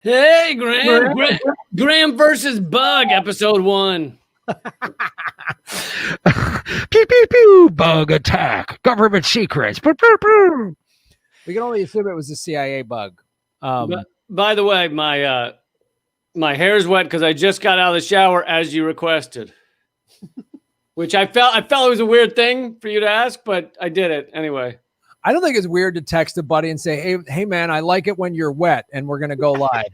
Hey, Graham versus Bug, episode 1. Pew, pew, pew, bug attack, government secrets. Pew, pew, pew. We can only assume it was a CIA bug. By the way, my hair's wet because I just got out of the shower as you requested. Which I felt it was a weird thing for you to ask, but I did it anyway. I don't think it's weird to text a buddy and say, hey man, I like it when you're wet and we're going to go live.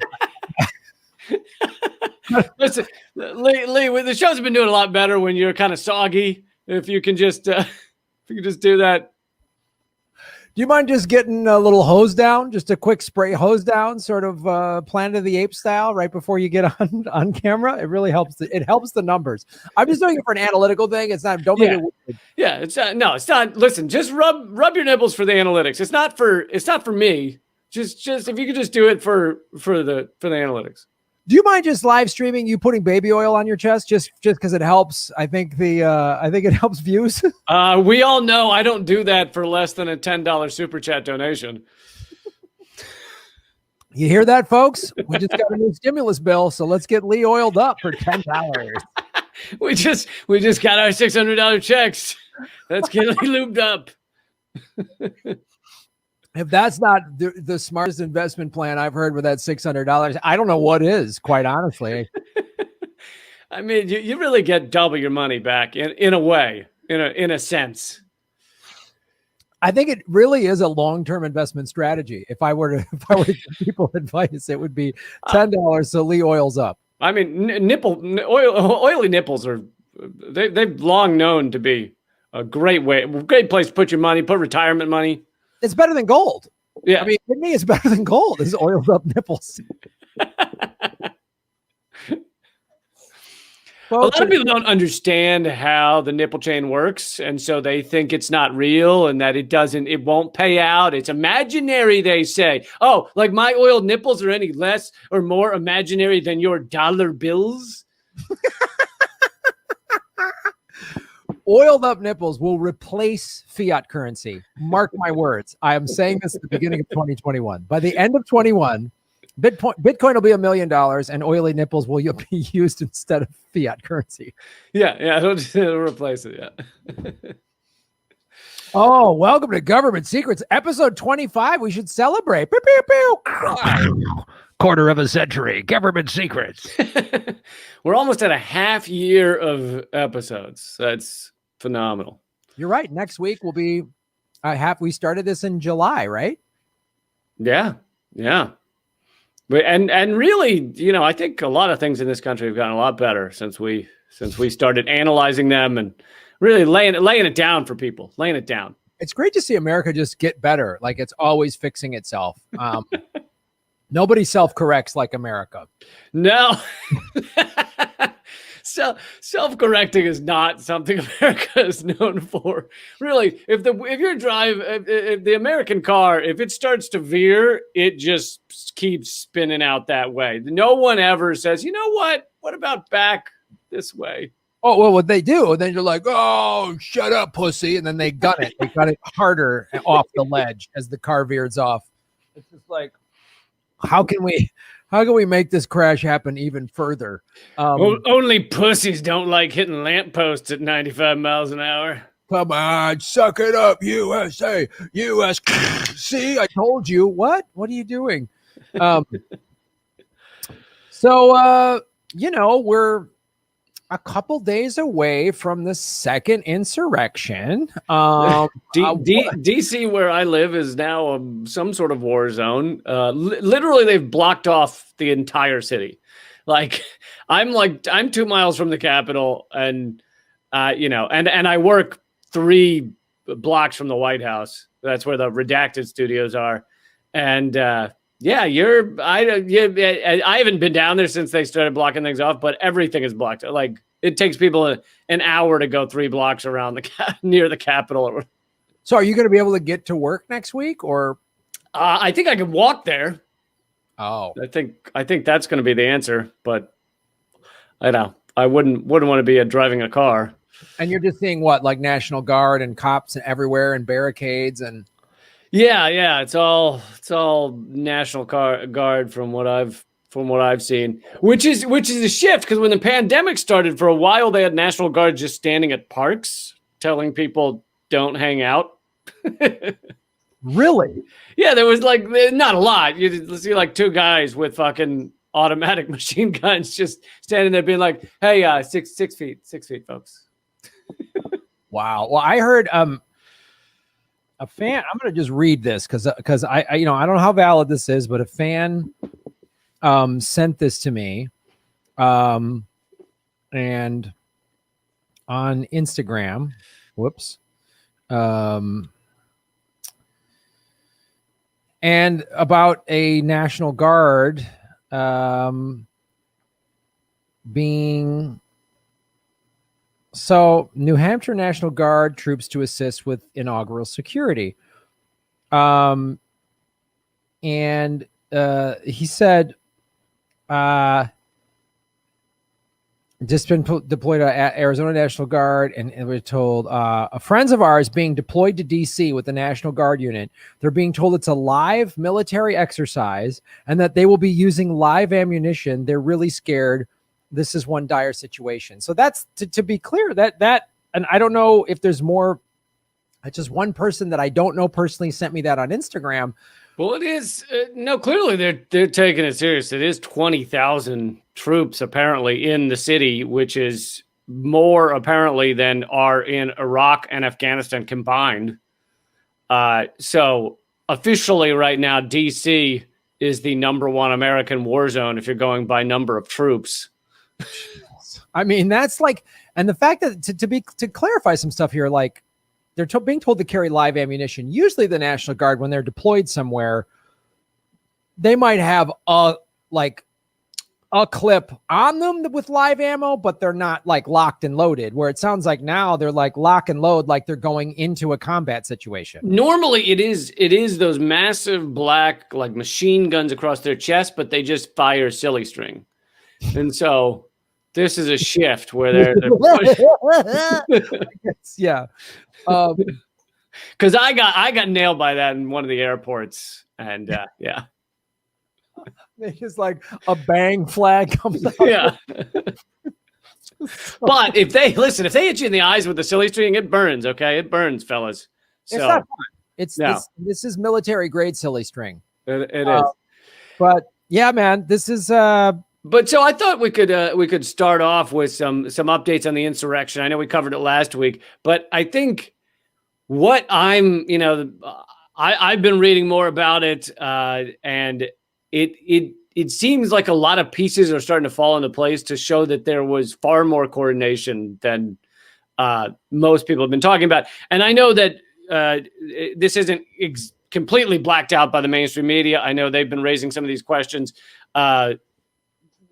Listen, Lee, the show's been doing a lot better when you're kind of soggy. If you can just do that. Do you mind just getting a little hose down, just a quick spray hose down, sort of Planet of the Apes style, right before you get on camera? It really helps. It helps the numbers. I'm just doing it for an analytical thing. It's not. Don't make it weird. Yeah, it's no, it's not. Listen, just rub your nipples for the analytics. It's not for me. Just if you could just do it for the analytics. Do you mind just live streaming you putting baby oil on your chest just because it helps? I think it helps views. We all know I don't do that for less than a $10 super chat donation. You hear that, folks? We just got a new stimulus bill, so let's get Lee oiled up for $10. we just got our $600 checks. Let's get Lee lubed up. If that's not the smartest investment plan I've heard with that $600, I don't know what is, quite honestly. I mean, you really get double your money back in a way, in a sense. I think it really is a long-term investment strategy. If I were to give people advice, it would be $10 so Lee oils up. I mean, oily nipples they've long known to be a great place to put your money, put retirement money. It's better than gold. Yeah. I mean, to me, it's better than gold. Is oiled up nipples. A lot of people don't understand how the nipple chain works, and so they think it's not real and that it won't pay out. It's imaginary, they say. Oh, like my oiled nipples are any less or more imaginary than your dollar bills? Oiled up nipples will replace fiat currency. Mark my words. I am saying this at the beginning of 2021. By the end of 21, Bitcoin will be $1 million and oily nipples will be used instead of fiat currency. Yeah, it'll replace it, yeah. Oh, welcome to Government Secrets, episode 25. We should celebrate. Pew, pew, pew. Quarter of a century, government secrets. We're almost at a half year of episodes. That's phenomenal. You're right. Next week will be we started this in July, right? Yeah. But and really, I think a lot of things in this country have gotten a lot better since we started analyzing them and really laying it down for people, laying it down. It's great to see America just get better. Like it's always fixing itself. Nobody self-corrects like America. No. So self-correcting is not something America is known for. Really, if the American car, if it starts to veer, it just keeps spinning out that way. No one ever says, you know what? What about back this way? Oh, well, what they do, and then you're like, oh, shut up, pussy. And then they gun it. They got it harder off the ledge as the car veers off. It's just like, how can we make this crash happen even further? Only pussies don't like hitting lampposts at 95 miles an hour. Come on, suck it up, USA, US. See, I told you. What are you doing? We're a couple days away from the second insurrection. DC, where I live, is now some sort of war zone. Literally, they've blocked off the entire city. I'm 2 miles from the Capitol, and and I work 3 blocks from the White House. That's where the redacted studios are, and I haven't been down there since they started blocking things off, but everything is blocked. Like it takes people an hour to go 3 blocks around near the Capitol. So are you going to be able to get to work next week or? I think I could walk there. Oh, I think that's going to be the answer, but I know I wouldn't want to be driving a car. And you're just seeing what, like National Guard and cops everywhere and barricades and. Yeah, it's all National Guard from what I've from what I've seen, which is a shift, because when the pandemic started, for a while they had National Guard just standing at parks telling people don't hang out. Really? Yeah, there was like not a lot. You see like two guys with fucking automatic machine guns just standing there being like, "Hey, 6 feet, folks." Wow. Well, I heard a fan. I'm going to just read this because I I don't know how valid this is, but a fan sent this to me, and on Instagram. Whoops. And about a National Guard being. So, New Hampshire National Guard troops to assist with inaugural security. And he said, just been deployed to Arizona National Guard, and we're told friends of ours being deployed to D.C. with the National Guard unit. They're being told it's a live military exercise and that they will be using live ammunition. They're really scared. This is one dire situation. So that's to be clear that, and I don't know if there's more. Just one person that I don't know personally sent me that on Instagram. Well, it is no. Clearly, they're taking it serious. It is 20,000 troops apparently in the city, which is more apparently than are in Iraq and Afghanistan combined. So officially, right now, DC is the #1 American war zone if you're going by number of troops. I mean, that's like, and the fact that to clarify some stuff here, like they're being told to carry live ammunition. Usually the National Guard, when they're deployed somewhere, they might have a clip on them with live ammo, but they're not like locked and loaded, where it sounds like now they're like lock and load, like they're going into a combat situation. Normally it is those massive black like machine guns across their chest, but they just fire silly string. And so this is a shift where they're yeah. Because I got nailed by that in one of the airports, and yeah, it's just like a bang flag comes out. Yeah. But if they hit you in the eyes with the silly string, it burns. Okay, it burns, fellas. So it's not fun. This is military grade silly string. It is. But yeah, man, this is. But so I thought we could start off with some updates on the insurrection. I know we covered it last week, but I think what I've been reading more about it, and it seems like a lot of pieces are starting to fall into place to show that there was far more coordination than most people have been talking about. And I know that this isn't completely blacked out by the mainstream media. I know they've been raising some of these questions.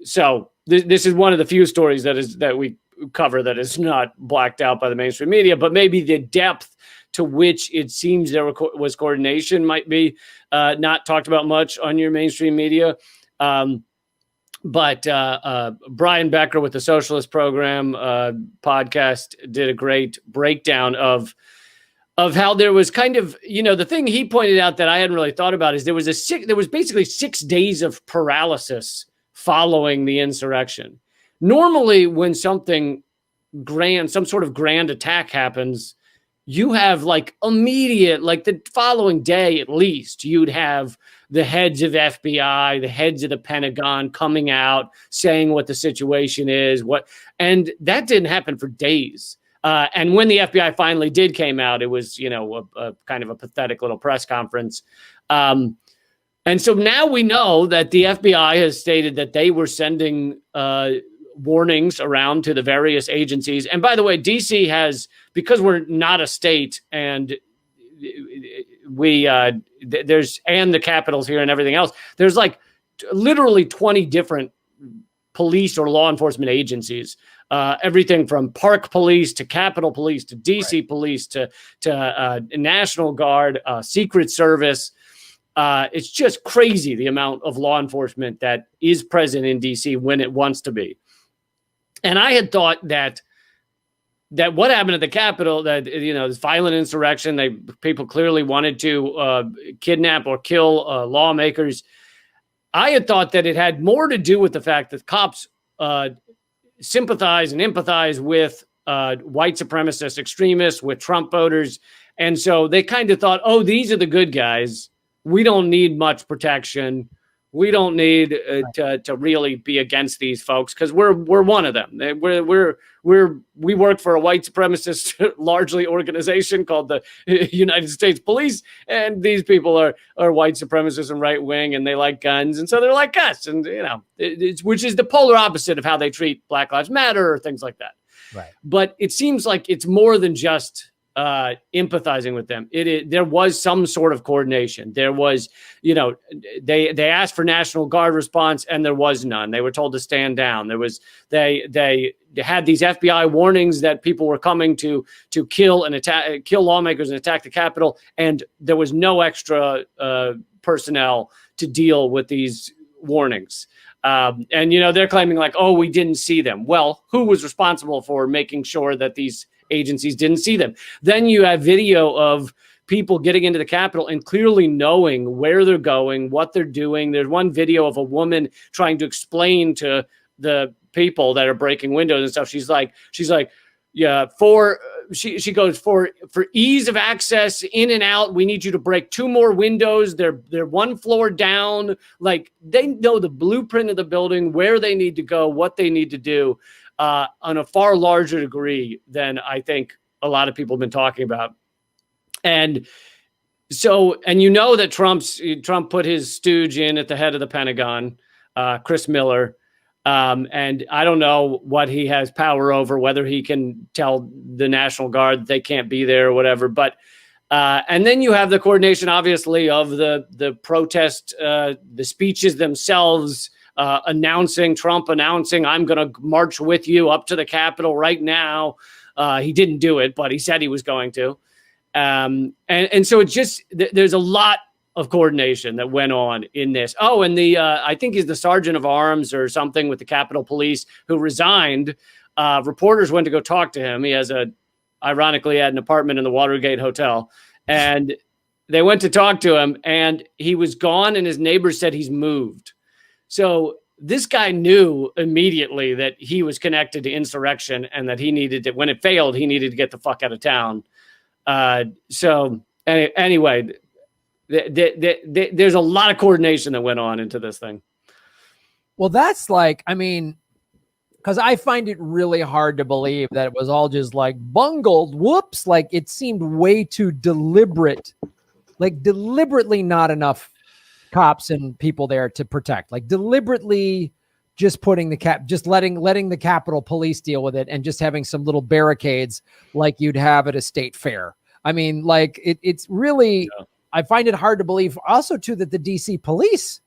So this is one of the few stories that we cover that is not blacked out by the mainstream media, but maybe the depth to which it seems there was coordination might be not talked about much on your mainstream media. But Brian Becker with the Socialist Program podcast did a great breakdown of how there was kind of, the thing he pointed out that I hadn't really thought about is there was basically 6 days of paralysis following the insurrection. Normally, when something grand, some sort of grand attack happens, you have like immediate, like the following day at least, you'd have the heads of FBI, the heads of the Pentagon coming out saying what the situation is, and that didn't happen for days. And when the FBI finally did came out, it was, a kind of a pathetic little press conference. And so now we know that the FBI has stated that they were sending warnings around to the various agencies. And by the way, DC has, because we're not a state, and there's the capitals here and everything else, there's like literally 20 different police or law enforcement agencies. Everything from Park Police to Capitol Police to DC Police to National Guard, Secret Service. It's just crazy the amount of law enforcement that is present in DC when it wants to be. And I had thought that what happened at the Capitol, that this violent insurrection, people clearly wanted to kidnap or kill lawmakers. I had thought that it had more to do with the fact that cops sympathize and empathize with white supremacist extremists, with Trump voters. And so they kind of thought, oh, these are the good guys. We don't need much protection. We don't need to really be against these folks because we're one of them. We work for a white supremacist largely organization called the United States Police, and these people are white supremacists and right wing, and they like guns, and so they're like us, and which is the polar opposite of how they treat Black Lives Matter or things like that. Right. But it seems like it's more than just empathizing with them. There was some sort of coordination. There was, they asked for National Guard response and there was none. They were told to stand down. They had these FBI warnings that people were coming to kill lawmakers and attack the Capitol, and there was no extra personnel to deal with these warnings. And they're claiming like, oh, we didn't see them. Well, who was responsible for making sure that these agencies didn't see them? Then you have video of people getting into the Capitol and clearly knowing where they're going, what they're doing. There's one video of a woman trying to explain to the people that are breaking windows and stuff. She's like, yeah, she goes for ease of access in and out, we need you to break 2 more windows. They're 1 floor down. Like, they know the blueprint of the building, where they need to go, what they need to do. On a far larger degree than I think a lot of people have been talking about. And so, that Trump put his stooge in at the head of the Pentagon, Chris Miller. And I don't know what he has power over, whether he can tell the National Guard that they can't be there or whatever. But and then you have the coordination, obviously, of the protest, the speeches themselves, Trump announcing, I'm going to march with you up to the Capitol right now. He didn't do it, but he said he was going to. And so it's just, there's a lot of coordination that went on in this. Oh, and I think he's the sergeant of arms or something with the Capitol Police who resigned. Reporters went to go talk to him. He has ironically had an apartment in the Watergate Hotel, and they went to talk to him and he was gone, and his neighbors said he's moved. So this guy knew immediately that he was connected to insurrection and that he needed to, when it failed, he needed to get the fuck out of town. Anyway, there's a lot of coordination that went on into this thing. Well, that's like, because I find it really hard to believe that it was all just like bungled. Whoops. Like, it seemed way too deliberate, like deliberately not enough cops and people there to protect, like deliberately just putting just letting the Capitol Police deal with it and just having some little barricades like you'd have at a state fair. It's really, yeah. I find it hard to believe also too that the DC police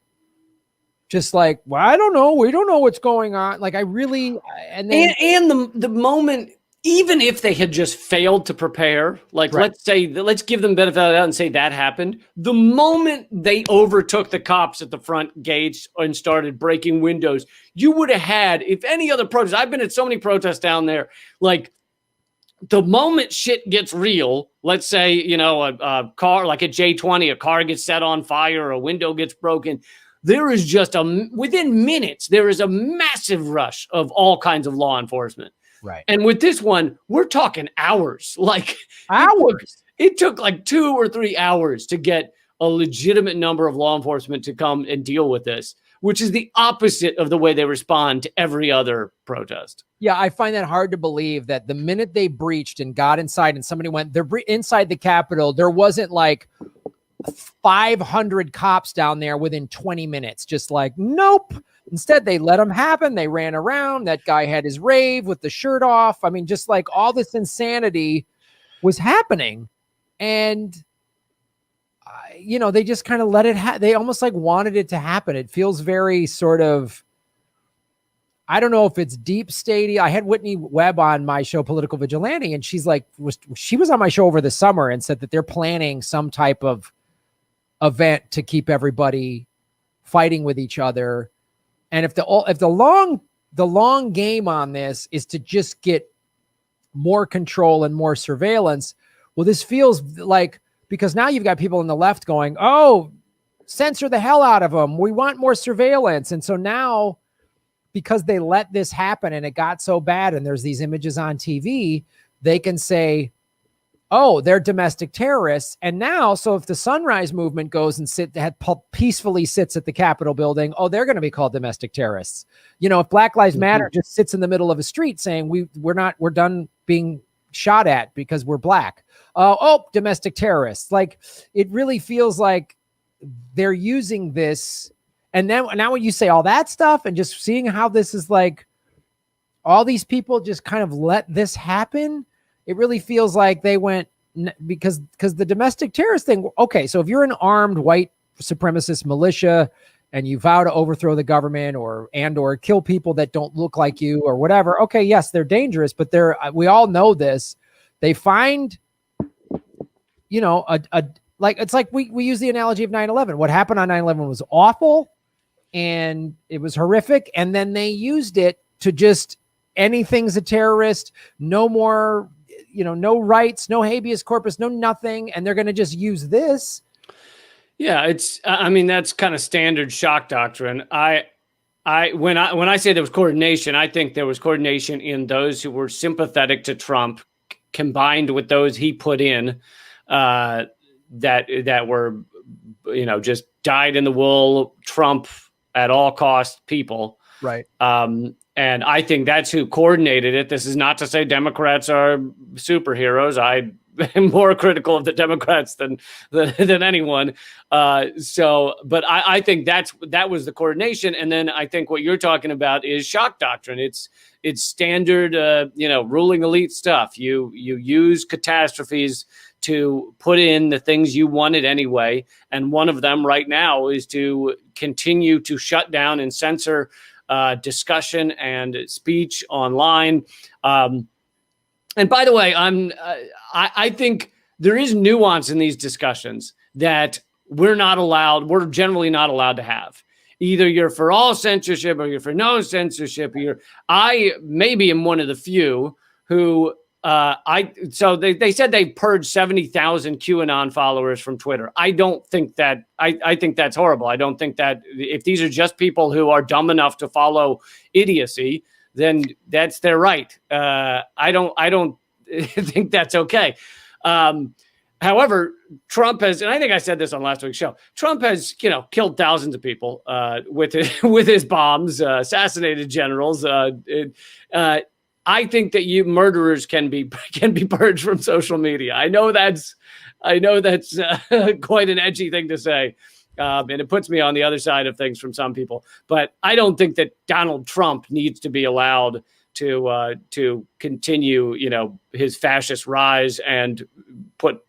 just like, well, I don't know. We don't know what's going on. Like, I really, and the moment, even if they had just failed to prepare, like, right. let's give them benefit of the doubt and say that happened. The moment they overtook the cops at the front gates and started breaking windows, you would have had, if any other protest, I've been at so many protests down there, like, the moment shit gets real, let's say, a car, like a J20, a car gets set on fire, a window gets broken, there is just within minutes, there is a massive rush of all kinds of law enforcement. Right. And with this one, we're talking hours. Like, hours. It took like 2 or 3 hours to get a legitimate number of law enforcement to come and deal with this, which is the opposite of the way they respond to every other protest. Yeah, I find that hard to believe that the minute they breached and got inside and somebody went, they're inside the Capitol, there wasn't like 500 cops down there within 20 minutes. Just like, nope. Instead, they let them happen. They ran around. That guy had his rave with the shirt off. Just like all this insanity was happening. And, they just kind of let it they almost like wanted it to happen. It feels very sort of, I don't know if it's deep statey. I had Whitney Webb on my show, Political Vigilante, and she's like, she was on my show over the summer and said that they're planning some type of event to keep everybody fighting with each other. And if the long game on this is to just get more control and more surveillance, well, this feels like, because now you've got people on the left going, oh, censor the hell out of them. We want more surveillance. And so now, because they let this happen and it got so bad and there's these images on TV, they can say, oh, they're domestic terrorists. And now, so if the Sunrise Movement goes and peacefully sits at the Capitol building, oh, they're going to be called domestic terrorists. You know, if Black Lives Matter just sits in the middle of a street saying we're done being shot at because we're black. Domestic terrorists. Like, it really feels like they're using this. And then now when you say all that stuff and just seeing how this is like all these people just kind of let this happen, it really feels like they went because the domestic terrorist thing. Okay, so if you're an armed white supremacist militia and you vow to overthrow the government or kill people that don't look like you or whatever, okay, yes, they're dangerous, but we all know this. They find, you know, it's like we use the analogy of 9/11. What happened on 9/11 was awful and it was horrific. And then they used it to just anything's a terrorist, no more, you know, no rights, no habeas corpus, no nothing. And they're going to just use this. Yeah, I mean, that's kind of standard shock doctrine. When I say there was coordination, I think there was coordination in those who were sympathetic to Trump combined with those he put in that were, you know, just dyed in the wool Trump at all costs people. Right. And I think that's who coordinated it. This is not to say Democrats are superheroes. I am more critical of the Democrats than anyone. But I think that was the coordination. And then I think what you're talking about is shock doctrine. It's standard, ruling elite stuff. You use catastrophes to put in the things you wanted anyway. And one of them right now is to continue to shut down and censor discussion and speech online. And by the way, I think there is nuance in these discussions that we're generally not allowed to have. Either you're for all censorship or you're for no censorship. I maybe am one of the few who so they said they purged 70,000 QAnon followers from Twitter. I don't think that, I think that's horrible. I don't think that if these are just people who are dumb enough to follow idiocy, then that's their right. I don't think that's okay. However, Trump has, and I think I said this on last week's show, Trump has, killed thousands of people with his bombs, assassinated generals. I think that murderers can be purged from social media. I know that's quite an edgy thing to say, and it puts me on the other side of things from some people. But I don't think that Donald Trump needs to be allowed to continue, his fascist rise and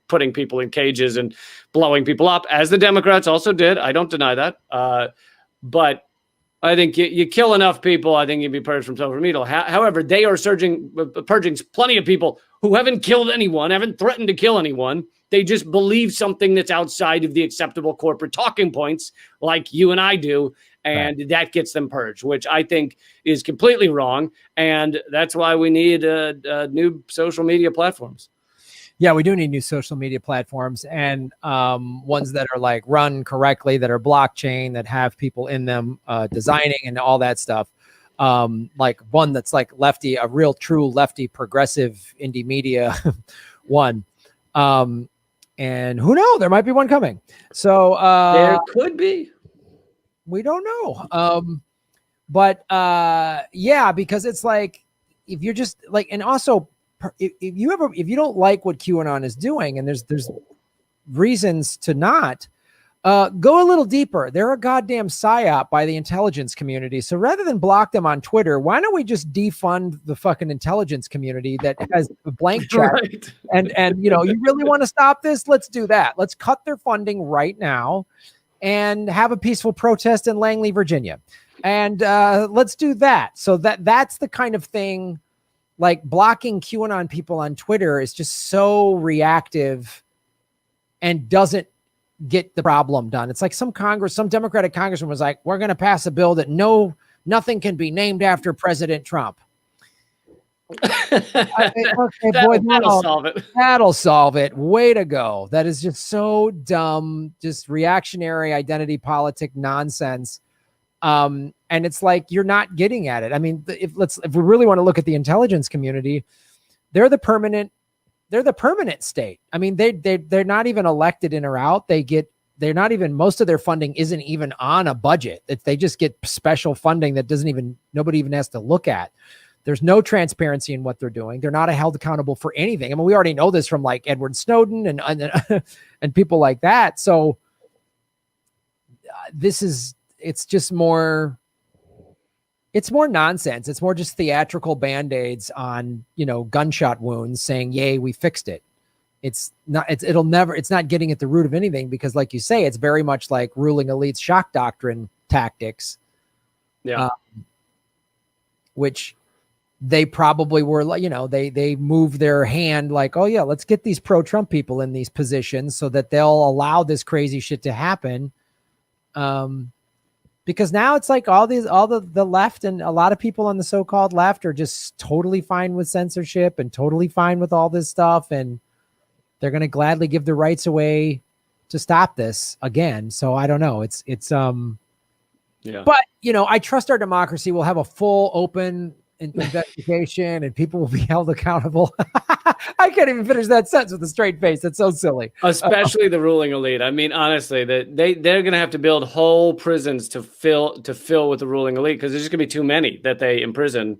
putting people in cages and blowing people up, as the Democrats also did. I don't deny that, but I think you kill enough people, I think you'd be purged from social media. However, they are purging plenty of people who haven't killed anyone, haven't threatened to kill anyone. They just believe something that's outside of the acceptable corporate talking points, like you and I do, and right. That gets them purged, which I think is completely wrong. And that's why we need new social media platforms. Yeah, we do need new social media platforms and ones that are like run correctly, that are blockchain, that have people in them designing and all that stuff. Like one that's like lefty, a real true lefty progressive indie media one. And who knows, there might be one coming. So there could be. We don't know. But yeah, because it's like, if you're just like, and also, if you don't like what QAnon is doing, and there's reasons to not, go a little deeper. They're a goddamn psyop by the intelligence community. So rather than block them on Twitter, why don't we just defund the fucking intelligence community that has a blank check? Right. And you really want to stop this? Let's do that. Let's cut their funding right now and have a peaceful protest in Langley, Virginia. And let's do that. So that's the kind of thing. Like, blocking QAnon people on Twitter is just so reactive and doesn't get the problem done. It's like some Democratic congressman was like, we're going to pass a bill that nothing can be named after President Trump. I mean, okay, boy, that'll solve it. that'll solve it. Way to go. That is just so dumb, just reactionary identity politic nonsense. And it's like you're not getting at it. I mean, if we really want to look at the intelligence community, they're the permanent state. I mean, they're not even elected in or out. They're not even, most of their funding isn't even on a budget. They just get special funding that nobody even has to look at. There's no transparency in what they're doing. They're not held accountable for anything. I mean, we already know this from like Edward Snowden and people like that. So it's more nonsense. It's more just theatrical band-aids on, gunshot wounds saying, yay, we fixed it. It's not getting at the root of anything, because like you say, it's very much like ruling elites shock doctrine tactics. Yeah. Which they probably were, they moved their hand like, oh yeah, let's get these pro-Trump people in these positions so that they'll allow this crazy shit to happen. Because now it's like all the left and a lot of people on the so-called left are just totally fine with censorship and totally fine with all this stuff. And they're going to gladly give their rights away to stop this again. So I don't know. Yeah. But, I trust our democracy will have a full open investigation and people will be held accountable. I can't even finish that sentence with a straight face. That's so silly. Especially the ruling elite. I mean, honestly, that they're going to have to build whole prisons to fill with the ruling elite, because there's just going to be too many that they imprison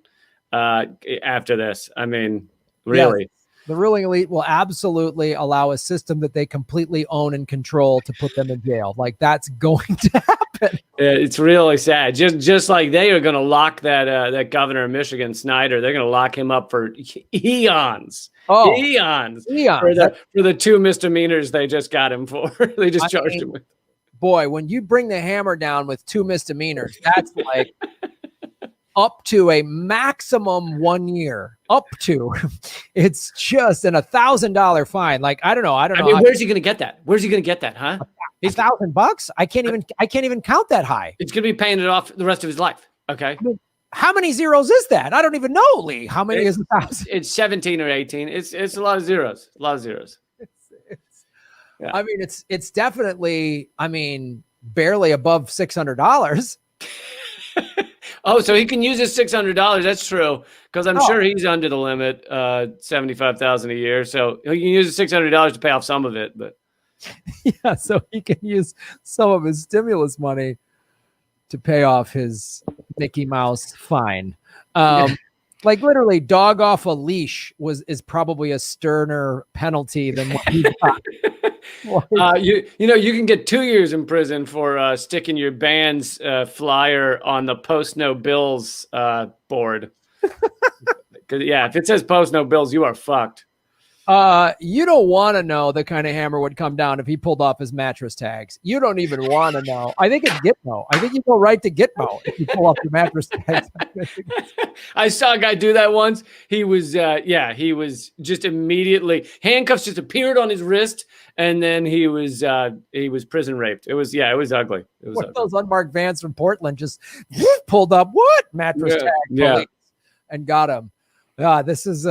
after this. I mean, really. Yes. The ruling elite will absolutely allow a system that they completely own and control to put them in jail. Like, that's going to happen. It's really sad. Just like they are going to lock that governor of Michigan, Snyder. They're going to lock him up for eons. Eons. For the 2 misdemeanors they just got him for. They just charged him with. Boy, when you bring the hammer down with 2 misdemeanors, that's like up to a maximum 1 year. Up to, it's just an $1,000 fine. Like, I don't know. I mean, where's he going to get that? Where's he going to get that? Huh? $1,000? I can't even count that high. It's going to be paying it off the rest of his life. Okay. I mean, how many zeros is that? I don't even know, Lee. How many is 1,000? It's 17 or 18. It's a lot of zeros. A lot of zeros. Yeah. I mean, it's definitely, barely above $600. Oh, so he can use his $600. That's true, because I'm sure he's under the limit, $75,000 a year. So he can use the $600 to pay off some of it. But yeah, so he can use some of his stimulus money to pay off his Mickey Mouse fine. Like, literally, dog off a leash is probably a sterner penalty than what he got. You can get 2 years in prison for sticking your band's flyer on the Post No Bills board. Yeah, if it says Post No Bills, you are fucked. You don't want to know the kind of hammer would come down if he pulled off his mattress tags. You don't even want to know. I think it's Gitmo. I think you go right to Gitmo if you pull off your mattress tags. I saw a guy do that once. He was just immediately, handcuffs just appeared on his wrist, and then he was prison raped. It was ugly. It was one of those unmarked vans from Portland just pulled up mattress tag and got him. This is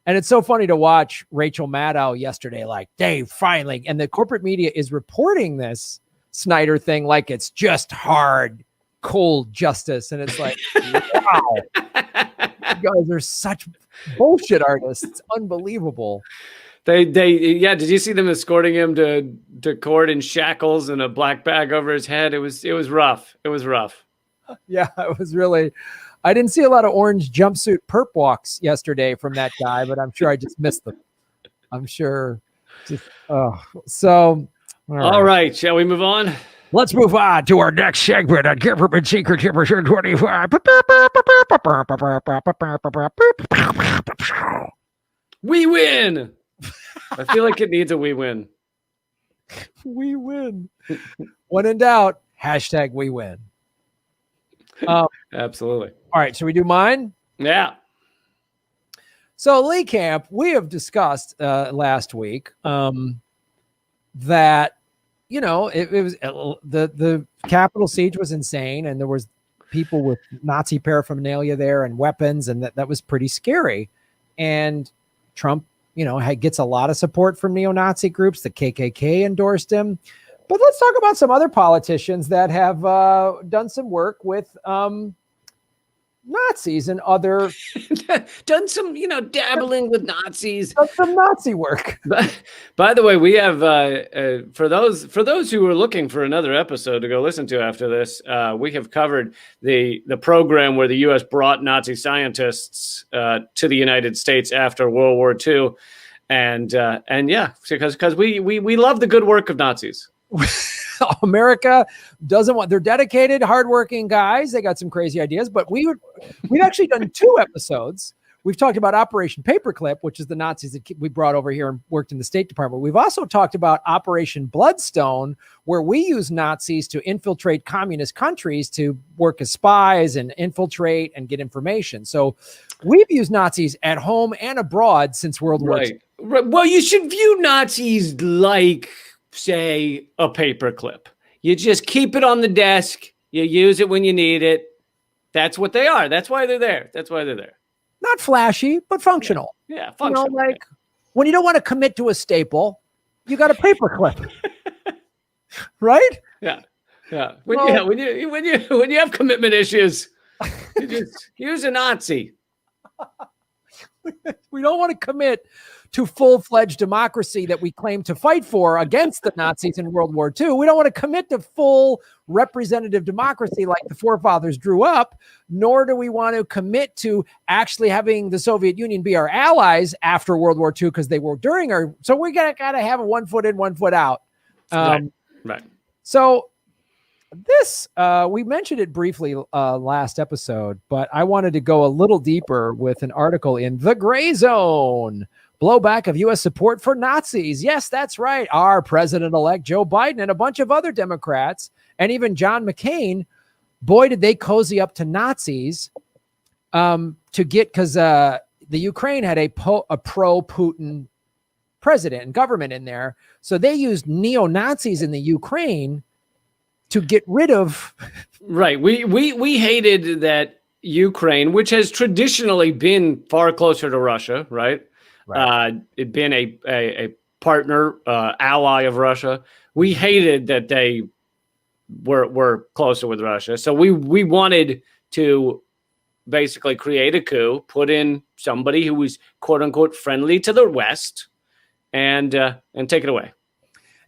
and it's so funny to watch Rachel Maddow yesterday, like, Dave, finally. And the corporate media is reporting this Snyder thing like it's just hard, cold justice. And it's like, wow, you guys are such bullshit artists. It's unbelievable. Did you see them escorting him to court in shackles and a black bag over his head? It was rough. It was rough. Yeah, it was really. I didn't see a lot of orange jumpsuit perp walks yesterday from that guy, but I'm sure I just missed them. I'm sure. So. All right. Shall we move on? Let's move on to our next segment on Government Secret Episode 25. We win. I feel like it needs a we win. We win. When in doubt, #we win. Absolutely. All right, should we do mine? Yeah. So, Lee Camp, we have discussed last week that, it was the Capitol siege was insane, and there was people with Nazi paraphernalia there and weapons, and that was pretty scary. And Trump, gets a lot of support from neo-Nazi groups. The KKK endorsed him. But let's talk about some other politicians that have done some work with Nazis and other done some, dabbling with Nazis, done some Nazi work. By the way, we have for those who are looking for another episode to go listen to after this, we have covered the program where the U.S. brought Nazi scientists to the United States after World War II, and yeah, because we love the good work of Nazis. America doesn't want, they're dedicated, hardworking guys. They got some crazy ideas, but we've actually done 2 episodes. We've talked about Operation Paperclip, which is the Nazis that we brought over here and worked in the State Department. We've also talked about Operation Bloodstone, where we use Nazis to infiltrate communist countries to work as spies and infiltrate and get information. So we've used Nazis at home and abroad since World War II. Right. Well, you should view Nazis like, say, a paperclip. You just keep it on the desk. You use it when you need it. That's what they are. That's why they're there. Not flashy, but functional. Yeah, functional. When you don't want to commit to a staple, you got a paperclip, right? Yeah. When you have commitment issues, you just use a Nazi. We don't want to commit to full-fledged democracy that we claim to fight for against the Nazis in World War II. We don't want to commit to full representative democracy like the forefathers drew up, nor do we want to commit to actually having the Soviet Union be our allies after World War II, because they were during our. So we gotta have a 1 foot in, 1 foot out. Right. So this, we mentioned it briefly last episode, but I wanted to go a little deeper with an article in The Gray Zone. Blowback of U.S. support for Nazis. Yes, that's right. Our president-elect Joe Biden and a bunch of other Democrats, and even John McCain, boy, did they cozy up to Nazis to get, because the Ukraine had a pro-Putin president and government in there. So they used neo-Nazis in the Ukraine to get rid of. Right. We hated that Ukraine, which has traditionally been far closer to Russia, right? It'd been a partner, ally of Russia. We hated that they were closer with Russia. So we wanted to basically create a coup, put in somebody who was quote unquote friendly to the West, and take it away.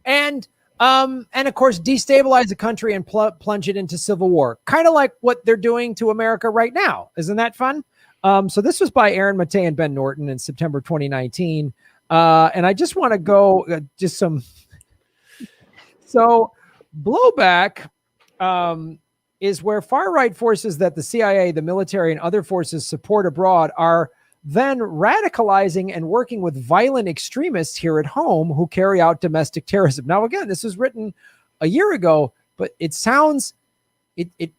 And of course, destabilize the country and plunge it into civil war, kind of like what they're doing to America right now. Isn't that fun? So this was by Aaron Mattei and Ben Norton in September 2019. And I just want to go So blowback is where far-right forces that the CIA, the military, and other forces support abroad are then radicalizing and working with violent extremists here at home who carry out domestic terrorism. Now, again, this was written a year ago, but it sounds, it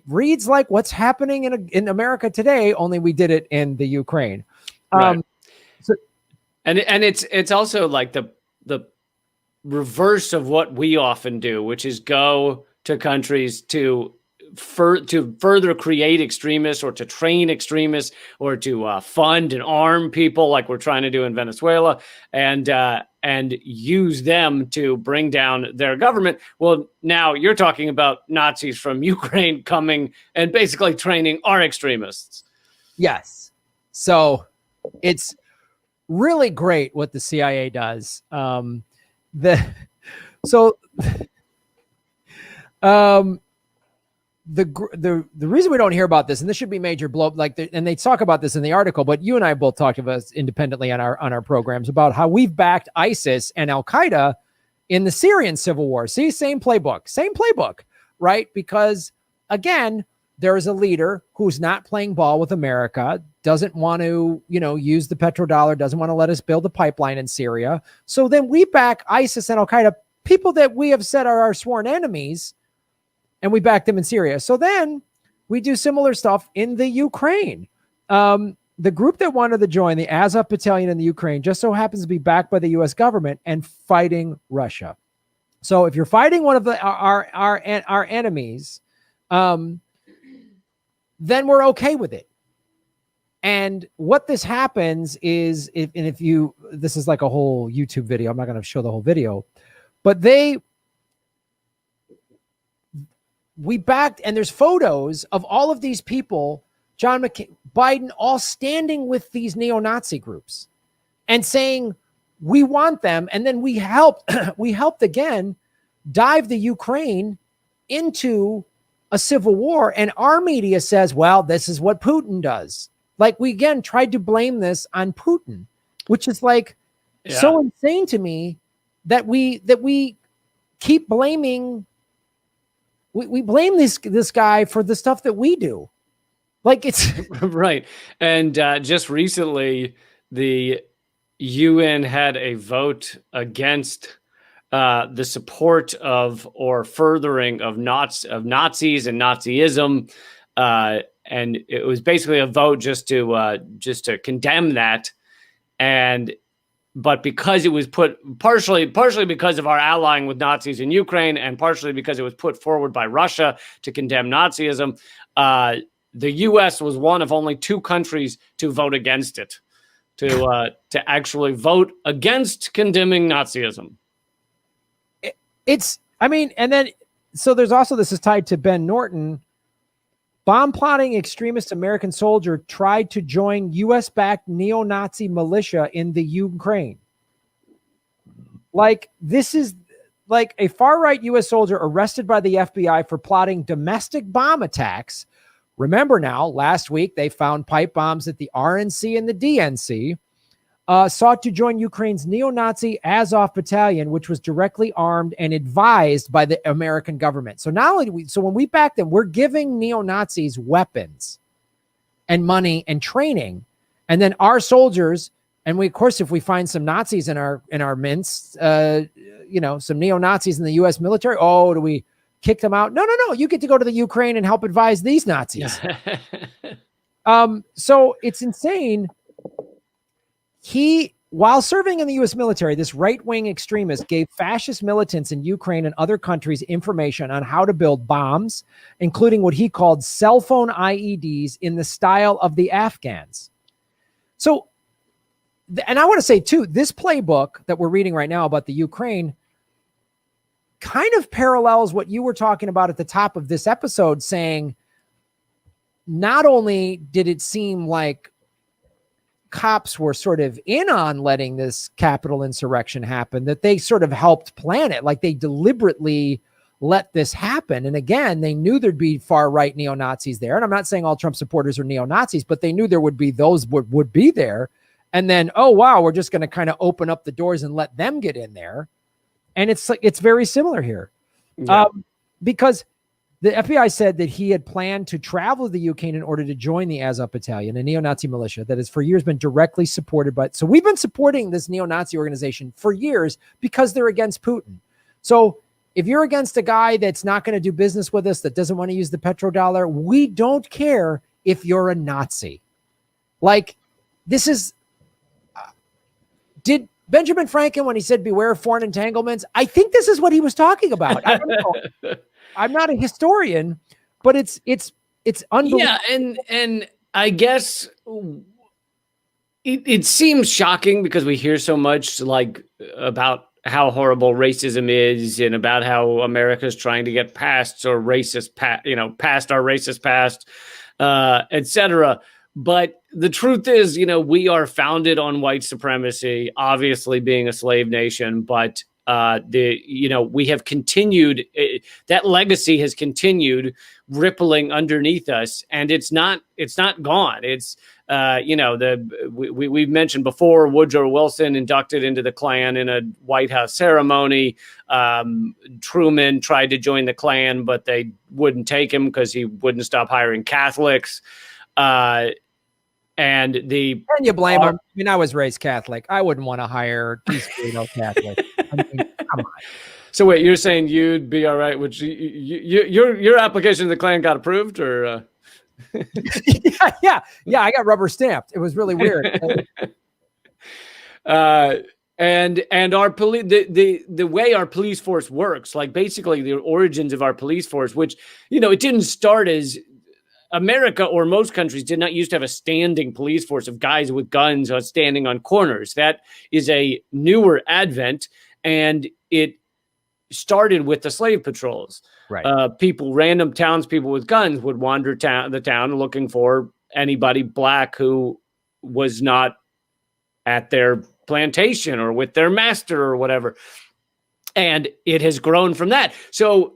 reads like what's happening in America today, only we did it in the Ukraine. Right. And it's also like the reverse of what we often do, which is go to countries to further create extremists, or to train extremists, or to fund and arm people like we're trying to do in Venezuela, and use them to bring down their government. Well, now you're talking about Nazis from Ukraine coming and basically training our extremists. Yes. So it's really great what the CIA does. The reason we don't hear about this, and this should be major blow, and they talk about this in the article, but you and I both talked about this independently on our programs about how we've backed ISIS and Al Qaeda in the Syrian civil war. See, same playbook, right? Because again, there is a leader who's not playing ball with America, doesn't want to, use the petrodollar, doesn't want to let us build a pipeline in Syria. So then we back ISIS and Al Qaeda, people that we have said are our sworn enemies, and we back them in Syria. So then we do similar stuff in the Ukraine. The group that wanted to join, the Azov Battalion in the Ukraine, just so happens to be backed by the U.S. government and fighting Russia. So if you're fighting one of our enemies, then we're okay with it. And what this happens is, this is like a whole YouTube video. I'm not going to show the whole video, but we backed, and there's photos of all of these people, John McCain, Biden, all standing with these neo-Nazi groups and saying, we want them. And then we helped again dive the Ukraine into a civil war. And our media says, well, this is what Putin does. Like, we again tried to blame this on Putin, which is like so insane to me that we keep blaming. We blame this guy for the stuff that we do. Like, it's right. And just recently, the UN had a vote against the support of or furthering of Nazis and Nazism. And it was basically a vote just to condemn that. But because it was put partially because of our allying with Nazis in Ukraine, and partially because it was put forward by Russia to condemn Nazism, the U.S. was one of only 2 countries to vote against it, to actually vote against condemning Nazism. So there's also, this is tied to Ben Norton. Bomb plotting extremist American soldier tried to join U.S.-backed neo-Nazi militia in the Ukraine. Like, this is like a far-right U.S. soldier arrested by the FBI for plotting domestic bomb attacks. Remember now, last week they found pipe bombs at the RNC and the DNC. Sought to join Ukraine's neo-Nazi Azov battalion, which was directly armed and advised by the American government. So not only when we back them, we're giving neo-Nazis weapons and money and training, and then our soldiers, and we, of course, if we find some Nazis in our midst, some neo-Nazis in the U.S. military, do we kick them out? No. You get to go to the Ukraine and help advise these Nazis. So it's insane. While serving in the U.S. military, this right-wing extremist gave fascist militants in Ukraine and other countries information on how to build bombs, including what he called cell phone IEDs in the style of the Afghans. So, and I want to say too, this playbook that we're reading right now about the Ukraine kind of parallels what you were talking about at the top of this episode, saying not only did it seem like cops were sort of in on letting this Capitol insurrection happen, that they sort of helped plan it. Like, they deliberately let this happen. And again, they knew there'd be far-right neo-Nazis there. And I'm not saying all Trump supporters are neo-Nazis, but they knew there would be those would be there. And then, oh, wow, we're just going to kind of open up the doors and let them get in there. And it's very similar here. Yeah. Because the FBI said that he had planned to travel to the Ukraine in order to join the Azov battalion, a neo-Nazi militia that has for years been directly supported by. So we've been supporting this neo-Nazi organization for years because they're against Putin. So if you're against a guy that's not going to do business with us, that doesn't want to use the petrodollar, we don't care if you're a Nazi. Like, this is, did Benjamin Franklin, when he said beware of foreign entanglements, I think this is what he was talking about. I don't know. I'm not a historian, but it's unbelievable. Yeah, and I guess it seems shocking because we hear so much like about how horrible racism is and about how America's trying to get past our racist past, etc. But the truth is, we are founded on white supremacy, obviously being a slave nation, but we have continued, that legacy has continued rippling underneath us, and it's not gone. It's we've mentioned before, Woodrow Wilson inducted into the Klan in a White House ceremony. Truman tried to join the Klan, but they wouldn't take him because he wouldn't stop hiring Catholics. And you blame him? I mean, I was raised Catholic. I wouldn't want to hire Catholic. I mean, come on. So wait, you're saying you'd be all right? Which your application to the Klan got approved, or? Yeah. I got rubber stamped. It was really weird. And our police, the way our police force works, like basically the origins of our police force, which it didn't start as America or most countries did not used to have a standing police force of guys with guns standing on corners. That is a newer advent, and it started with the slave patrols. Right. Random townspeople with guns would wander the town looking for anybody black who was not at their plantation or with their master or whatever. And it has grown from that. So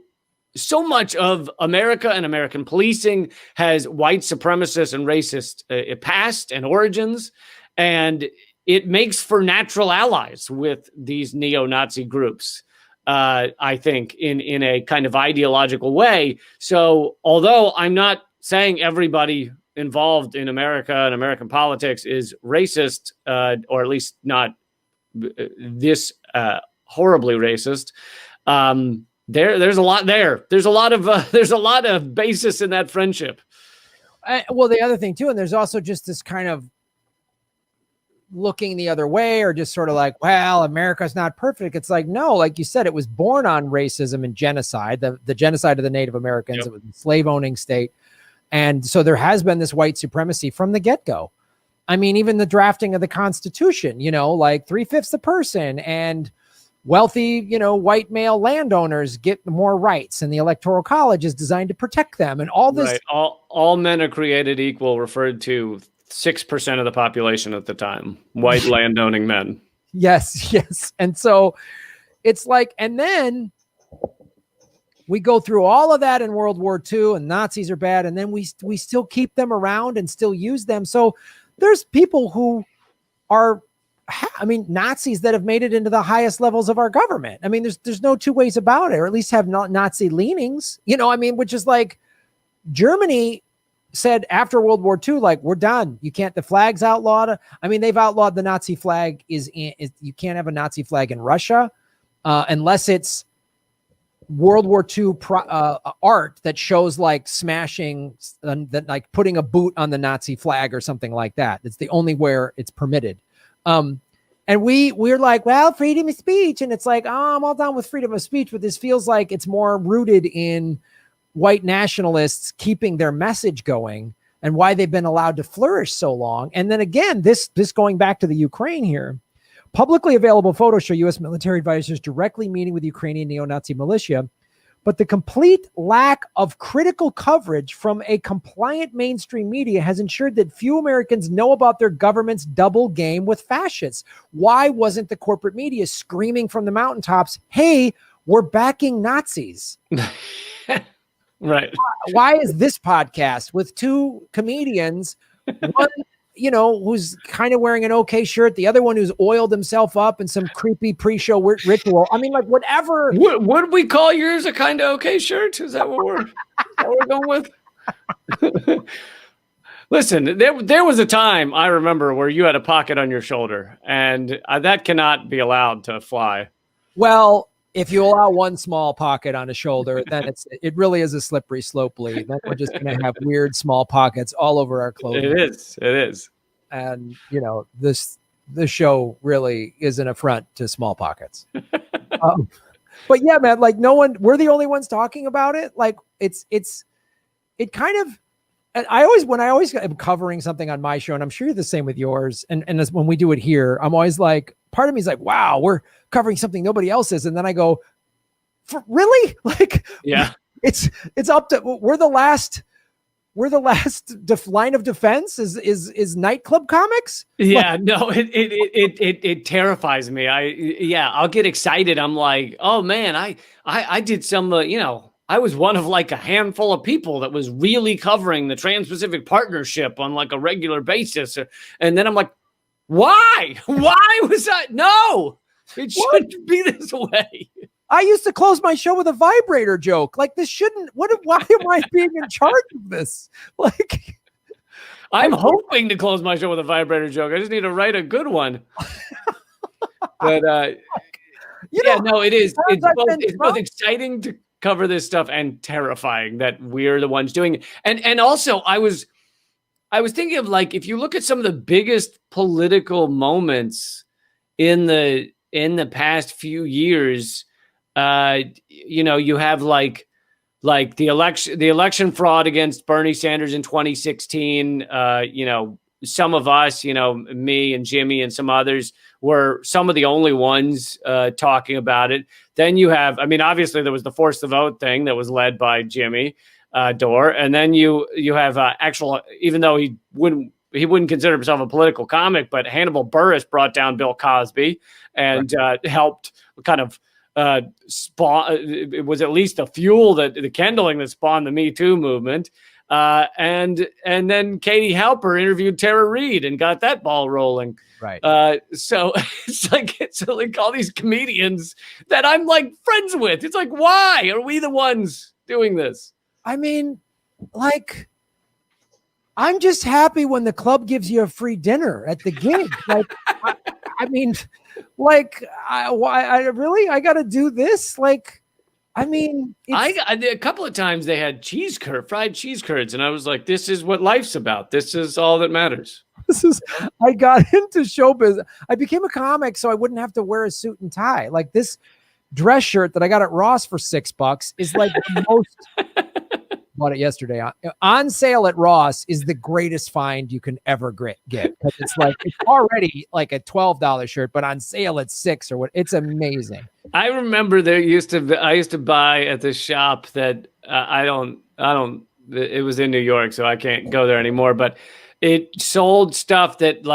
much of America and American policing has white supremacist and racist past and origins. And it makes for natural allies with these neo-Nazi groups. I think in a kind of ideological way. So although I'm not saying everybody involved in America and American politics is racist, or at least not this horribly racist, there's a lot there. There's a lot of basis in that friendship. Well, the other thing too, and there's also just this kind of looking the other way, or just sort of like, well, America's not perfect. It's like, no, like you said, it was born on racism and genocide, the genocide of the Native Americans. Yep. It was a slave owning state. And so there has been this white supremacy from the get-go. I mean, even the drafting of the Constitution, like 3/5 the person, and wealthy, white male landowners get more rights, and the Electoral College is designed to protect them, and all this. Right. All men are created equal referred to 6% of the population at the time, white landowning men. Yes. And so it's like, and then we go through all of that in World War II, and Nazis are bad, and then we still keep them around and still use them. So there's people who are, Nazis that have made it into the highest levels of our government. I mean, there's no two ways about it, or at least have not Nazi leanings, which is like Germany said after World War II, like, we're done. You can't, the flag's outlawed. They've outlawed the Nazi flag. You can't have a Nazi flag in Russia unless it's World War II art that shows like smashing, that like putting a boot on the Nazi flag or something like that. It's the only where it's permitted. And we're like, well, freedom of speech. And it's like, I'm all down with freedom of speech, but this feels like it's more rooted in white nationalists keeping their message going and why they've been allowed to flourish so long. And then again, this going back to the Ukraine here, publicly available photos show U.S. military advisors directly meeting with Ukrainian neo-Nazi militia, but the complete lack of critical coverage from a compliant mainstream media has ensured that few Americans know about their government's double game with fascists. Why wasn't the corporate media screaming from the mountaintops, hey, we're backing Nazis? Right. Why is this podcast with two comedians, one, who's kind of wearing an okay shirt, the other one who's oiled himself up in some creepy pre-show ritual? Whatever. Would we call yours a kind of okay shirt? Is that what we're going with? Listen, there was a time I remember where you had a pocket on your shoulder, and that cannot be allowed to fly. Well, if you allow one small pocket on a shoulder, then it really is a slippery slope, Lee. Then we're just going to have weird small pockets all over our clothing. It is. And this show really is an affront to small pockets. But yeah, man, like we're the only ones talking about it. Like it kind of. And when I always am covering something on my show, and I'm sure you're the same with yours, and as when we do it here, I'm always like, part of me is like, wow, we're covering something nobody else is. And then I go, really? Like, yeah, it's up to, we're the last line of defense is nightclub comics. Yeah, like, no, it terrifies me. I'll get excited. I'm like, oh man, I did some, I was one of like a handful of people that was really covering the Trans-Pacific Partnership on like a regular basis. And then I'm like, why? Why was that? No, it shouldn't be this way. I used to close my show with a vibrator joke. Like this shouldn't, why am I being in charge of this? Like, I'm hoping to close my show with a vibrator joke. I just need to write a good one. But, it is. It's both exciting to cover this stuff and terrifying that we're the ones doing it. And also I was thinking of like, if you look at some of the biggest political moments in the past few years, you have like like the election fraud against Bernie Sanders in 2016. Some of us, me and Jimmy and some others were some of the only ones talking about it. Then you have, obviously there was the force the vote thing that was led by Jimmy Dore, and then you have actual, even though he wouldn't consider himself a political comic, but Hannibal Buress brought down Bill Cosby and helped kind of spawn. It was at least a fuel that the kindling that spawned the Me Too movement. And then Katie Halper interviewed Tara Reid and got that ball rolling. Right. So it's like all these comedians that I'm like friends with. It's like, why are we the ones doing this? I'm just happy when the club gives you a free dinner at the gig. I got to do this. A couple of times they had fried cheese curds, and I was like, this is what life's about. This is all that matters. I got into showbiz. I became a comic so I wouldn't have to wear a suit and tie. Like this dress shirt that I got at Ross for $6 is like the most. Bought it yesterday on sale at Ross is the greatest find you can ever get. It's already like a $12 shirt, but on sale at $6 or what. It's amazing. I remember I used to buy at this shop that it was in New York, so I can't go there anymore, but it sold stuff that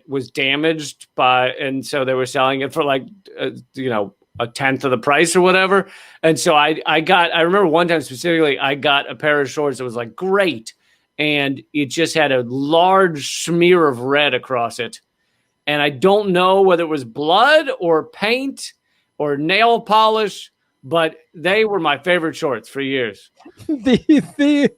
was damaged and so they were selling it for a tenth of the price or whatever. And so I remember one time specifically, I got a pair of shorts that was like great. And it just had a large smear of red across it. And I don't know whether it was blood or paint or nail polish, but they were my favorite shorts for years. The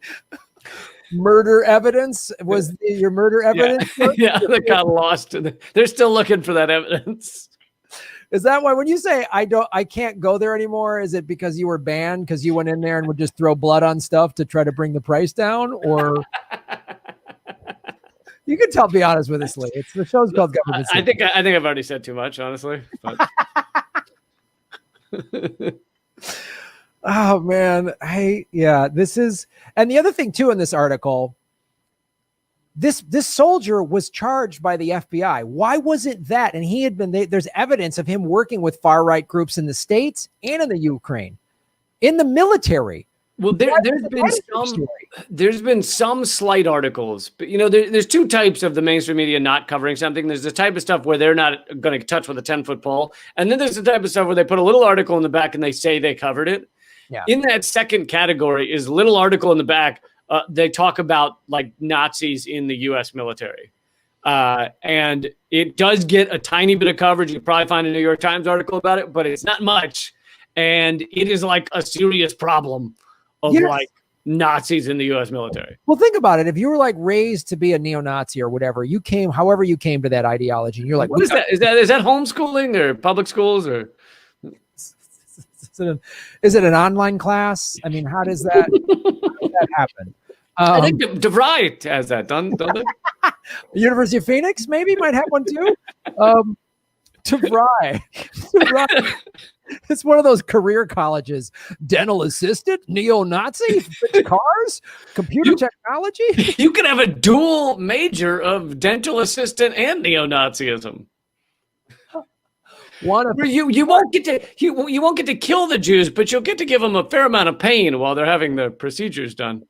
murder evidence was your murder evidence. Yeah, they got lost. They're still looking for that evidence. Is that why when you say I can't go there anymore, is it because you were banned because you went in there and would just throw blood on stuff to try to bring the price down? Or you can be honest with us, Lee. The show's called Government Secret. I think I've already said too much, honestly. But. Oh man. This is, and the other thing too in this article, this soldier was charged by the FBI. Why wasn't that? And he had been, there's evidence of him working with far right groups in the States and in the Ukraine, in the military. Well, there's been some slight articles, but there's two types of the mainstream media not covering something. There's the type of stuff where they're not going to touch with a 10-foot pole, and then there's the type of stuff where they put a little article in the back and they say they covered it. Yeah. In that second category is little article in the back. They talk about like Nazis in the U.S. military. And it does get a tiny bit of coverage. You probably find a New York Times article about it, but it's not much. And it is like a serious problem of like Nazis in the U.S. military. Well, think about it. If you were like raised to be a neo-Nazi or whatever, however you came to that ideology, and you're like, what is that? Is that homeschooling or public schools or? Is it an online class? I mean, how does that happen? I think DeVry has that done, don't they? University of Phoenix maybe might have one too. DeVry. It's one of those career colleges. Dental assistant, neo-Nazi, cars, computer technology. You could have a dual major of dental assistant and neo-Nazism. You won't get to kill the Jews, but you'll get to give them a fair amount of pain while they're having the procedures done.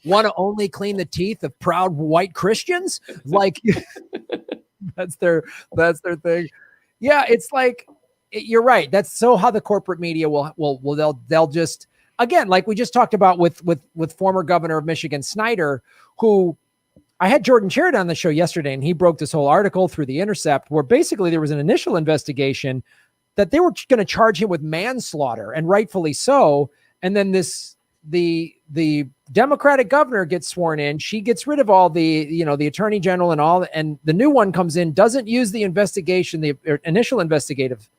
Want to only clean the teeth of proud white Christians? Like that's their thing. Yeah, it's like you're right. That's so how the corporate media they'll just, again, like we just talked about with former governor of Michigan Snyder, who I had Jordan Cherrett on the show yesterday, and he broke this whole article through The Intercept where basically there was an initial investigation that they were going to charge him with manslaughter, and rightfully so. And then the Democratic governor gets sworn in. She gets rid of all the attorney general and all, and the new one comes in, doesn't use the investigation, the initial investigative.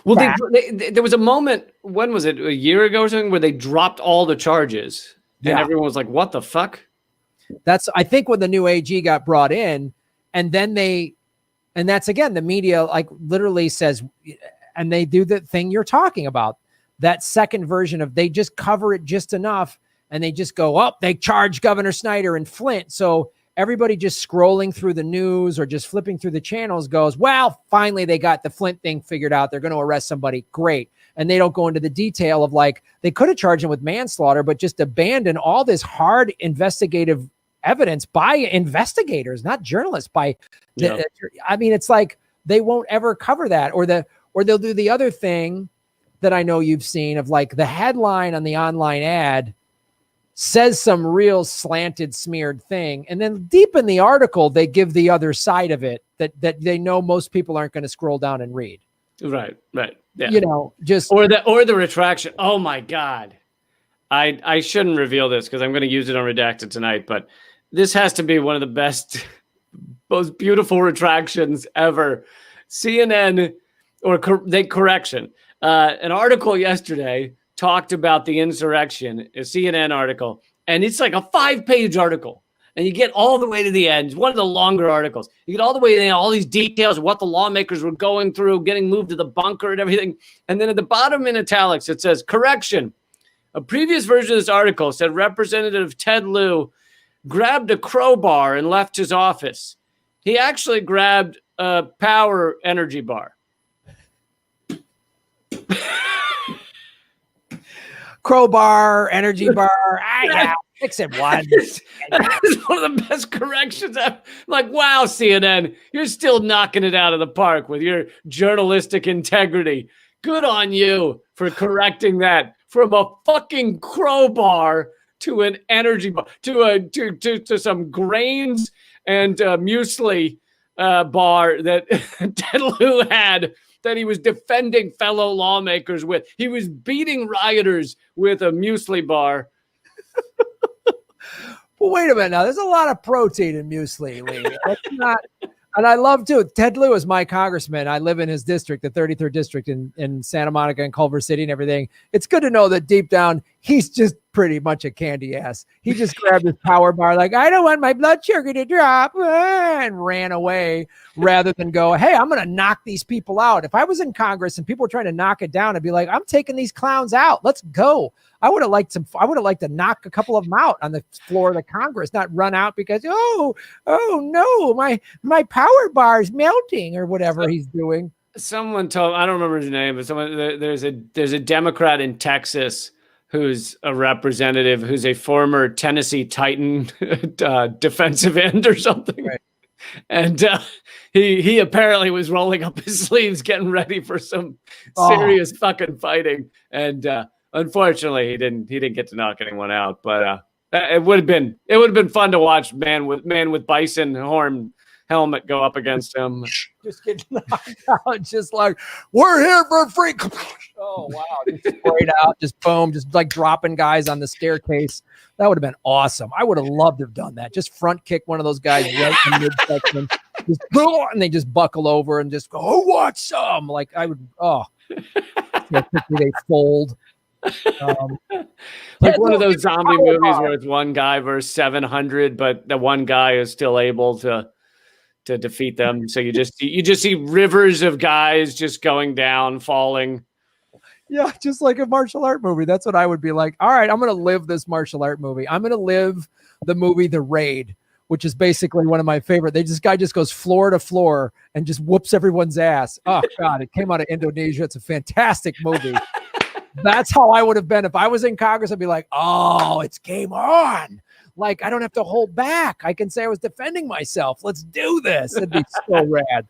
Well, there was a moment, when was it, a year ago or something, where they dropped all the charges, and everyone was like, what the fuck? That's, I think, when the new AG got brought in, and then that's again, the media like literally says, and they do the thing you're talking about. that second version of they just cover it just enough and they just go up, they charge Governor Snyder in Flint. So everybody just scrolling through the news or just flipping through the channels goes, well, finally they got the Flint thing figured out. They're going to arrest somebody. Great. And they don't go into the detail of like, they could have charged him with manslaughter, but just abandon all this hard investigative evidence by investigators, not journalists. I mean, it's like they won't ever cover that, or they'll do the other thing that I know you've seen of like the headline on the online ad says some real slanted, smeared thing. And then deep in the article, they give the other side of it that they know most people aren't going to scroll down and read. Right. Yeah. You know, just or the retraction. Oh my God. I shouldn't reveal this because I'm going to use it on Redacted tonight, but this has to be one of the best, most beautiful retractions ever. CNN correction. An article yesterday talked about the insurrection, a CNN article, and it's like a 5-page article. And you get all the way to the end. It's one of the longer articles. You get all the way to the end, all these details of what the lawmakers were going through, getting moved to the bunker and everything. And then at the bottom in italics, it says, correction. A previous version of this article said Representative Ted Lieu grabbed a crowbar and left his office. He actually grabbed a power energy bar. crowbar, energy bar. Fix it one. That is one of the best corrections ever. Like, wow, CNN, you're still knocking it out of the park with your journalistic integrity. Good on you for correcting that from a fucking crowbar to an energy bar, to some grains and muesli bar that Ted Lieu had that he was defending fellow lawmakers with. He was beating rioters with a muesli bar. Well, wait a minute now. There's a lot of protein in muesli, Lee. That's not, and I love too. Ted Lieu is my congressman. I live in his district, the 33rd district in Santa Monica and Culver City and everything. It's good to know that deep down, he's just pretty much a candy ass. He just grabbed his power bar like, I don't want my blood sugar to drop, and ran away rather than go, hey, I'm going to knock these people out. If I was in Congress and people were trying to knock it down, I'd be like, I'm taking these clowns out. Let's go. I would have liked to knock a couple of them out on the floor of the Congress, not run out because, oh no, my power bar is melting or whatever he's doing. Someone told, I don't remember his name, but there's a Democrat in Texas who's a representative, who's a former Tennessee Titan defensive end or something. Right. And he apparently was rolling up his sleeves, getting ready for some serious fucking fighting. And unfortunately, he didn't get to knock anyone out. But it would have been fun to watch man with bison horn helmet go up against him. Just get knocked out, just like, we're here for free. Oh wow, just sprayed out, just boom, just like dropping guys on the staircase. That would have been awesome. I would have loved to have done that. Just front kick one of those guys right in the midsection, just and they just buckle over and just go, who wants some? Like I would, they fold. Like one of those zombie movies where it's one guy versus 700, but the one guy is still able to defeat them. So you just see rivers of guys just going down, falling. Yeah, just like a martial art movie. That's what I would be like. All right, I'm going to live this martial art movie. I'm going to live the movie The Raid, which is basically one of my favorite. This guy just goes floor to floor and just whoops everyone's ass. Oh God, it came out of Indonesia. It's a fantastic movie. That's how I would have been if I was in Congress. I'd be like, oh, it's game on. Like, I don't have to hold back. I can say I was defending myself. Let's do this. It'd be so rad.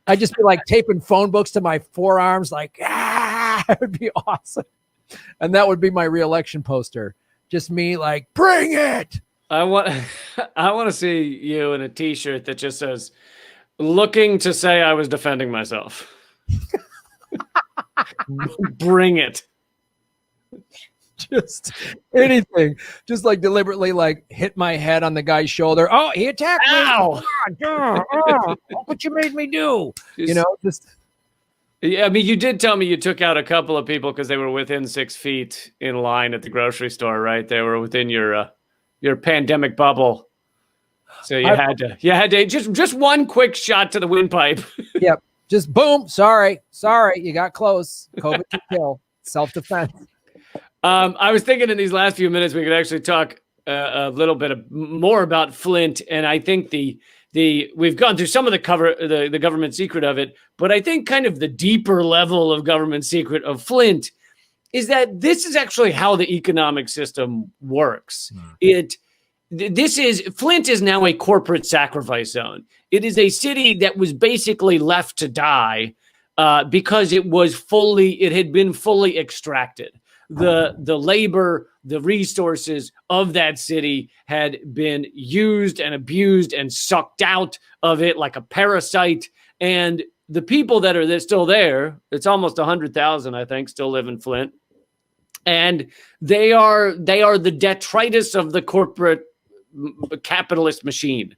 I'd just be like taping phone books to my forearms, like, it would be awesome. And that would be my reelection poster. Just me like, bring it. I want to see you in a t-shirt that just says, looking to say I was defending myself. Bring it. Just anything, just like deliberately like hit my head on the guy's shoulder. Oh, he attacked me. Ow. Look what you made me do. Yeah, I mean, you did tell me you took out a couple of people because they were within 6 feet in line at the grocery store, right? They were within your pandemic bubble. So you had to just one quick shot to the windpipe. Yep. Just boom. Sorry. You got close. COVID to kill. self-defense. I was thinking in these last few minutes we could actually talk a little bit more about Flint, and I think we've gone through some of the government secret of it, but I think kind of the deeper level of government secret of Flint is that this is actually how the economic system works. Flint is now a corporate sacrifice zone. It is a city that was basically left to die because it had been fully extracted. The labor, the resources of that city had been used and abused and sucked out of it like a parasite. And the people that are still there, it's almost 100,000, I think, still live in Flint. And they are the detritus of the corporate capitalist machine.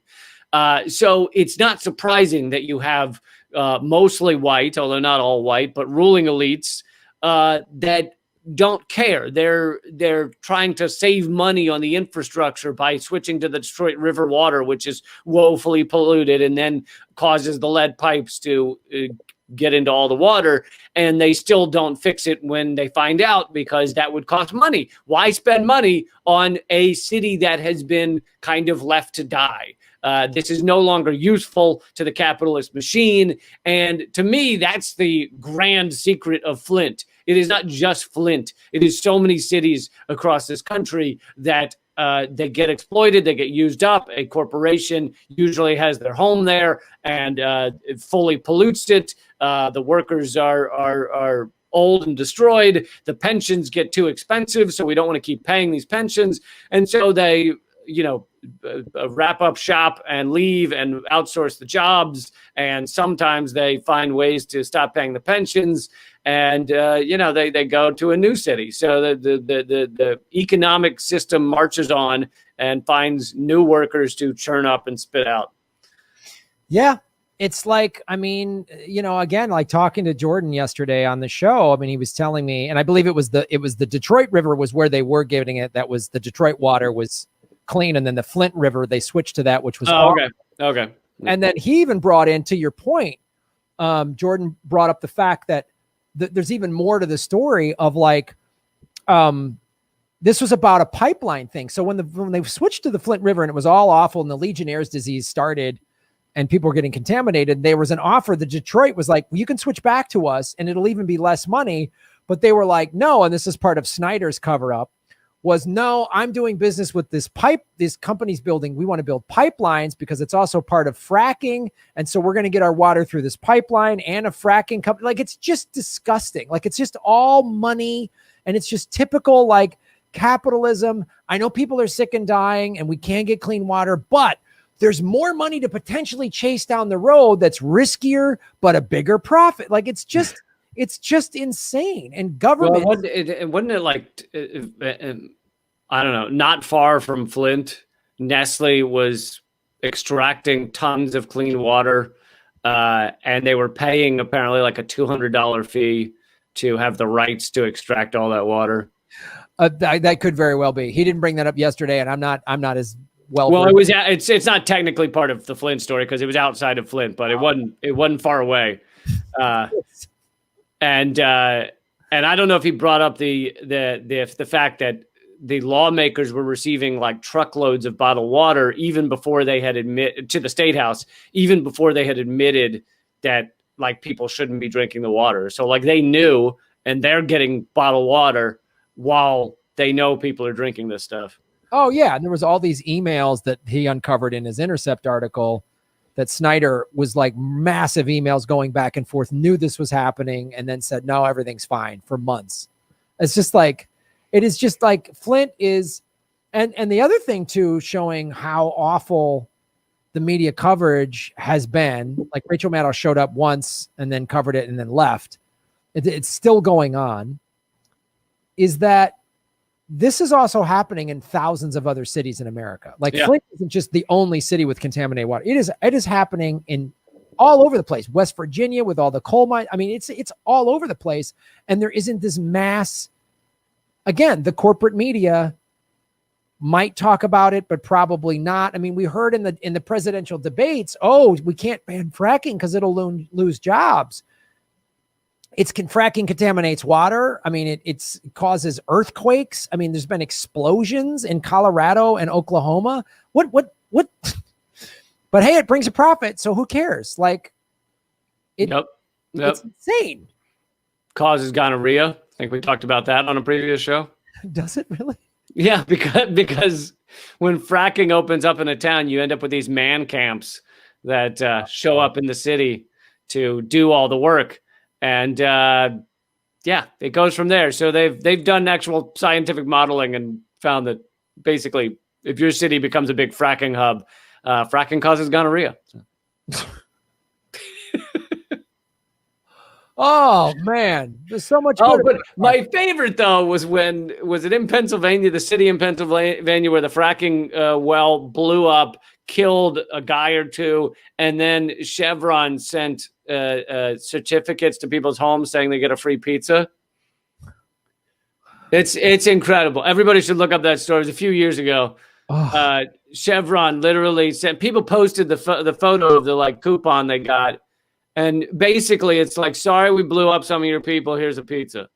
So it's not surprising that you have mostly white, although not all white, but ruling elites that don't care. They're trying to save money on the infrastructure by switching to the Detroit River water, which is woefully polluted and then causes the lead pipes to get into all the water, and they still don't fix it when they find out, because that would cost money. Why spend money on a city that has been kind of left to die? This is no longer useful to the capitalist machine. And to me, that's the grand secret of Flint. It is not just Flint. It is so many cities across this country that they get exploited, they get used up. A corporation usually has their home there and it fully pollutes it. The workers are old and destroyed. The pensions get too expensive, so we don't want to keep paying these pensions. And so they, wrap up shop and leave and outsource the jobs. And sometimes they find ways to stop paying the pensions. And, they go to a new city. So the economic system marches on and finds new workers to churn up and spit out. Yeah. It's like, again, like talking to Jordan yesterday on the show, he was telling me, and I believe it was the Detroit River was where they were getting it. That was the Detroit water was clean. And then the Flint River, they switched to that, which was okay. And then he even brought in, to your point, Jordan brought up the fact that there's even more to the story of this was about a pipeline thing. So when they switched to the Flint River and it was all awful and the Legionnaire's disease started and people were getting contaminated, there was an offer. The Detroit was like, well, you can switch back to us and it'll even be less money. But they were like, no. And this is part of Snyder's cover up. Was no, I'm doing business with this company's building. We want to build pipelines because it's also part of fracking. And so we're going to get our water through this pipeline and a fracking company. Like, it's just disgusting. Like, it's just all money. And it's just typical, capitalism. I know people are sick and dying and we can't get clean water, but there's more money to potentially chase down the road that's riskier, but a bigger profit. Like, it's just insane. And government. Well, wasn't it I don't know, not far from Flint, Nestle was extracting tons of clean water, and they were paying apparently like a $200 fee to have the rights to extract all that water. That could very well be. He didn't bring that up yesterday, and I'm not as well. Well, it's not technically part of the Flint story because it was outside of Flint, but it wasn't far away. And I don't know if he brought up the fact that the lawmakers were receiving truckloads of bottled water even before they had to the State House, even before they had admitted that people shouldn't be drinking the water. So they knew, and they're getting bottled water while they know people are drinking this stuff. Oh yeah. And there was all these emails that he uncovered in his Intercept article that Snyder was massive emails going back and forth, knew this was happening, and then said, no, everything's fine for months. It's just it is just Flint is, and the other thing too, showing how awful the media coverage has been. Rachel Maddow showed up once and then covered it and then left. It's still going on. Is that this is also happening in thousands of other cities in America. Flint isn't just the only city with contaminated water. It is happening in all over the place. West Virginia with all the coal mines. It's all over the place. And there isn't this mass. Again, the corporate media might talk about it, but probably not. We heard in the presidential debates, we can't ban fracking because it'll lose jobs. Fracking contaminates water. I mean, it causes earthquakes. I mean, there's been explosions in Colorado and Oklahoma. What? But hey, it brings a profit, so who cares? Like, Yep. It's insane. Causes gonorrhea. I think we talked about that on a previous show. Does it really? Yeah, because when fracking opens up in a town, you end up with these man camps that show up in the city to do all the work. And it goes from there. So they've done actual scientific modeling and found that basically if your city becomes a big fracking hub, fracking causes gonorrhea. Oh man, there's so much. But my favorite though was it in Pennsylvania, the city in Pennsylvania where the fracking well blew up, killed a guy or two, and then Chevron sent certificates to people's homes saying they get a free pizza. It's incredible. Everybody should look up that story. It was a few years ago. Chevron literally sent people posted the photo of the like coupon they got. And basically, it's like, sorry, we blew up some of your people. Here's a pizza.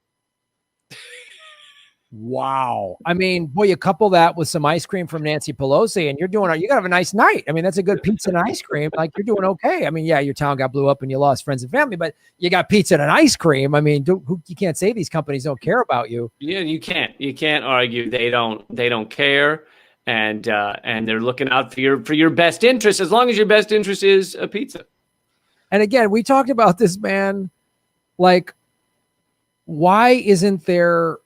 Wow. I mean, boy, you couple that with some ice cream from Nancy Pelosi and you gotta have a nice night. I mean, that's a good pizza and ice cream. Like, you're doing okay. I mean, yeah, your town got blew up and you lost friends and family, but you got pizza and ice cream. I mean, you can't say these companies don't care about you. Yeah, you can't argue they don't care. And they're looking out for your best interest, as long as your best interest is a pizza. And again, we talked about this, man. Like, why isn't there,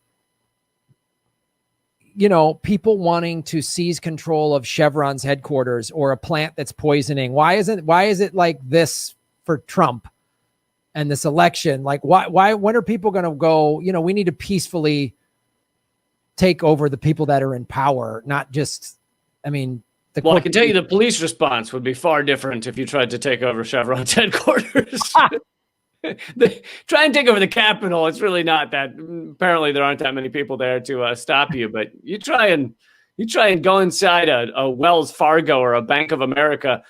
people wanting to seize control of Chevron's headquarters or a plant that's poisoning? Why is it like this for Trump and this election? Like, when are people going to go, we need to peacefully take over the people that are in power, not just, I mean, I can tell you the police response would be far different if you tried to take over Chevron's headquarters. They try and take over the Capitol. It's really not that. Apparently, there aren't that many people there to stop you. But you try and go inside a Wells Fargo or a Bank of America.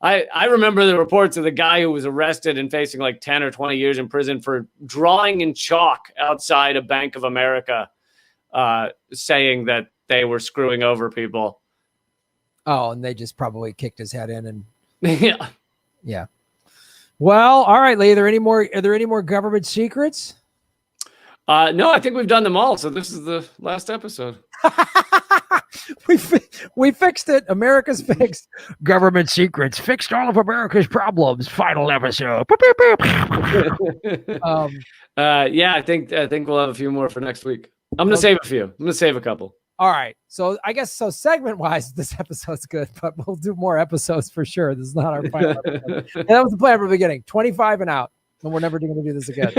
I remember the reports of the guy who was arrested and facing like 10 or 20 years in prison for drawing in chalk outside a Bank of America, saying that they were screwing over people. Oh, and they just probably kicked his head in and yeah. Well, all right, Lee. Are there any more government secrets? No, I think we've done them all. So this is the last episode. we fixed it. America's fixed. Government secrets fixed all of America's problems. Final episode. I think we'll have a few more for next week. I'm going to save a few. I'm going to save a couple. All right. So I guess segment wise, this episode's good, but we'll do more episodes for sure. This is not our final episode. And that was the plan from the beginning, 25 and out. And we're never going to do this again.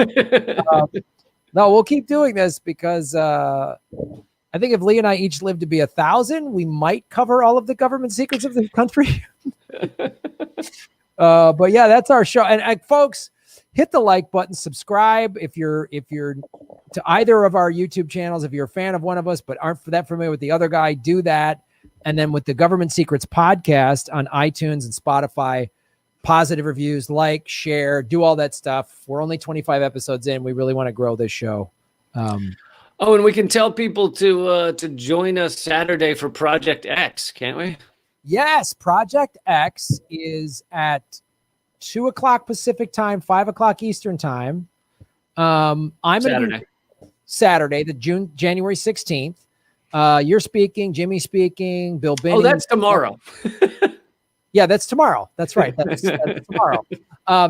No, we'll keep doing this because I think if Lee and I each live to be 1,000, we might cover all of the government secrets of the country. But yeah, that's our show. And folks, hit the like button, subscribe if you're to either of our YouTube channels. If you're a fan of one of us but aren't that familiar with the other guy, do that. And then with the Government Secrets podcast on iTunes and Spotify, positive reviews, like, share, do all that stuff. We're only 25 episodes in. We really want to grow this show. And we can tell people to join us Saturday for Project X, can't we? Yes, Project X is at 2:00 Pacific time, 5:00 Eastern time. I'm going to be Saturday, January 16th. You're speaking, Jimmy's speaking, Bill Binney. Oh, that's tomorrow. Yeah, that's tomorrow. That's right. That's tomorrow.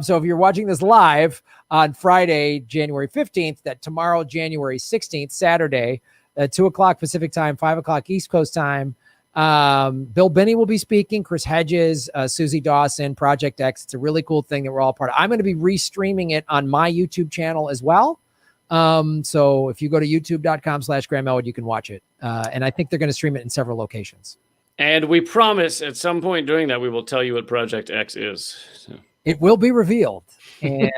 So if you're watching this live on Friday, January 15th, that tomorrow, January 16th, Saturday, at 2:00 Pacific time, 5:00 East Coast time. Bill Binney will be speaking, Chris Hedges, Susie Dawson, Project X. It's a really cool thing that we're all part of. I'm going to be restreaming it on my YouTube channel as well. So if you go to youtube.com/Graham Elwood, you can watch it. And I think they're going to stream it in several locations. And we promise at some point during that, we will tell you what Project X is. So. It will be revealed. And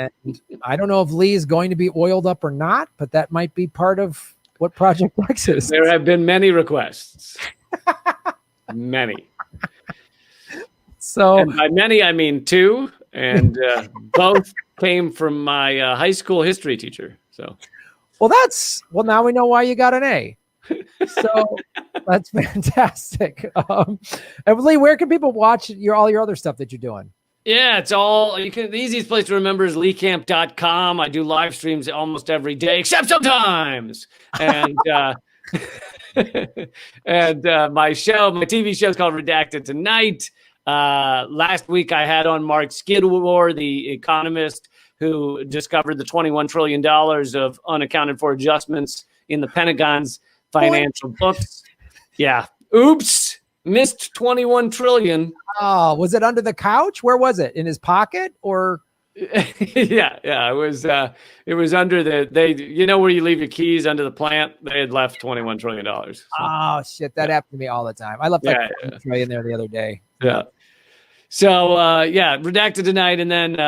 I don't know if Lee is going to be oiled up or not, but that might be part of what Project X is. There have been many requests. Many. So and by many, I mean two, and both came from my high school history teacher. So, Well, now we know why you got an A. So that's fantastic. And Lee, where can people watch all your other stuff that you're doing? yeah, it's all the easiest place to remember is leecamp.com. I do live streams almost every day, except sometimes. And and my TV show is called Redacted Tonight. Last week I had on Mark Skidmore, the economist who discovered the $21 trillion of unaccounted for adjustments in the Pentagon's financial books. Yeah. Oops. Missed 21 trillion. Oh, was it under the couch? Where was it? In his pocket or? yeah. It was under where you leave your keys under the plant. They had left $21 trillion. So. Oh shit. That happened to me all the time. I left like $1 trillion there the other day. Yeah. So, Redacted Tonight, and then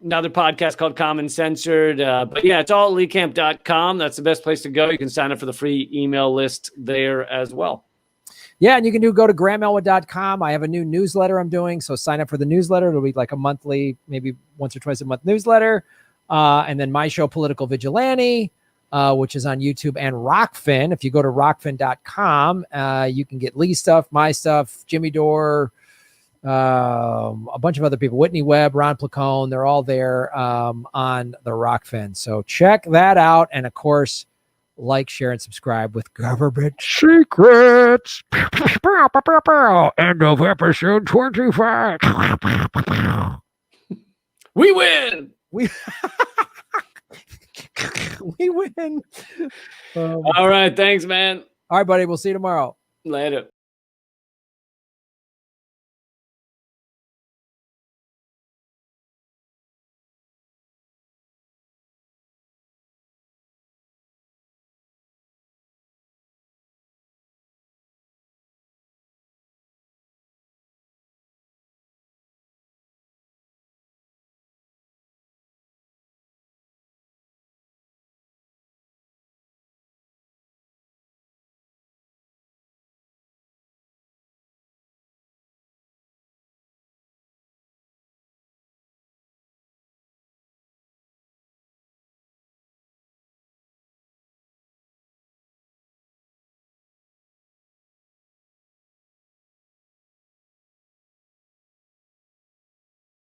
another podcast called Common Censored. But yeah, it's all at leecamp.com. That's the best place to go. You can sign up for the free email list there as well. Yeah, and you can go to grahamelwood.com. I have a new newsletter I'm doing, so sign up for the newsletter. It'll be like a monthly, maybe once or twice a month newsletter. And then my show, Political Vigilante, which is on YouTube, and Rockfin. If you go to rockfin.com, you can get Lee stuff, my stuff, Jimmy Dore, a bunch of other people, Whitney Webb, Ron Placone, they're all there on the Rockfin. So check that out. And of course, like, share, and subscribe with Gov't Secrets. End of episode 25. We win. We win. All right. Thanks, man. All right, buddy. We'll see you tomorrow. Later.